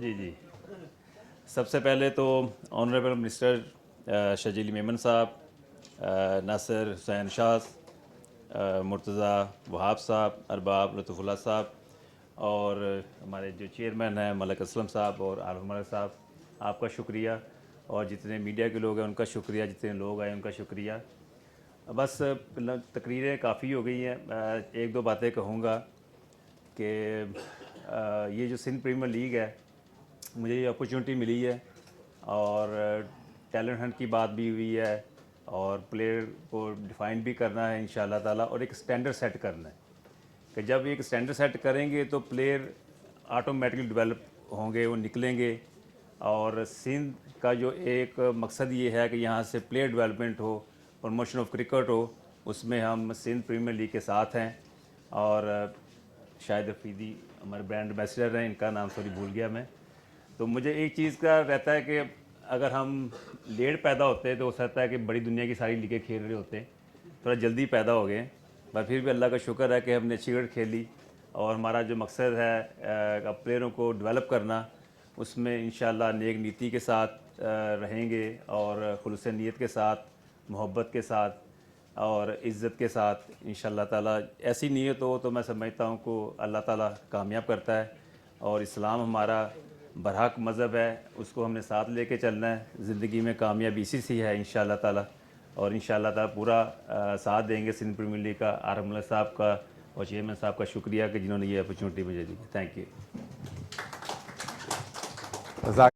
جی جی سب سے پہلے تو آنریبل منسٹر شجیل میمن صاحب، ناصر حسین شاہ، مرتضیٰ وہاب صاحب، ارباب لطف اللہ صاحب، اور ہمارے جو چیئرمین ہیں ملک اسلم صاحب اور عارف ملک صاحب، آپ کا شکریہ، اور جتنے میڈیا کے لوگ ہیں ان کا شکریہ، جتنے لوگ آئے ان کا شکریہ۔ بس تقریریں کافی ہو گئی ہیں، ایک دو باتیں کہوں گا کہ یہ جو سندھ پریمیئر لیگ ہے، مجھے یہ اپرچونٹی ملی ہے، اور ٹیلنٹ ہنٹ کی بات بھی ہوئی ہے، اور پلیئر کو ڈیفائن بھی کرنا ہے انشاءاللہ تعالیٰ، اور ایک سٹینڈرڈ سیٹ کرنا ہے کہ جب ایک سٹینڈرڈ سیٹ کریں گے تو پلیئر آٹومیٹکلی ڈیولپ ہوں گے، وہ نکلیں گے۔ اور سندھ کا جو ایک مقصد یہ ہے کہ یہاں سے پلیئر ڈیولپمنٹ ہو، پروموشن آف کرکٹ ہو، اس میں ہم سندھ پریمیئر لیگ کے ساتھ ہیں۔ اور شاہد افریدی ہمارے برانڈ ایمبیسڈر ہیں، ان کا نام سوری بھول گیا میں۔ تو مجھے ایک چیز کا رہتا ہے کہ اگر ہم لیٹ پیدا ہوتے ہیں تو ہو سکتا ہے کہ بڑی دنیا کی ساری لیگیں کھیل رہے ہوتے ہیں، تھوڑا جلدی پیدا ہو گئے، پر پھر بھی اللہ کا شکر ہے کہ ہم نے اچھی کرکٹ کھیلی، اور ہمارا جو مقصد ہے پلیئروں کو ڈیولپ کرنا، اس میں انشاءاللہ نیک نیتی کے ساتھ رہیں گے، اور خلوص نیت کے ساتھ، محبت کے ساتھ اور عزت کے ساتھ انشاءاللہ تعالیٰ۔ ایسی نیت ہو تو میں سمجھتا ہوں کہ اللہ تعالیٰ کامیاب کرتا ہے، اور اسلام ہمارا برحق مذہب ہے، اس کو ہم نے ساتھ لے کے چلنا ہے۔ زندگی میں کامیابی اسی سے ہے انشاءاللہ تعالیٰ، اور انشاءاللہ تعالیٰ پورا ساتھ دیں گے سندھ پریمیئر لیگ کا۔ عارف ملک صاحب کا اور چیئرمین صاحب کا شکریہ کہ جنہوں نے یہ اپرچونٹی مجھے دی۔ Thank you.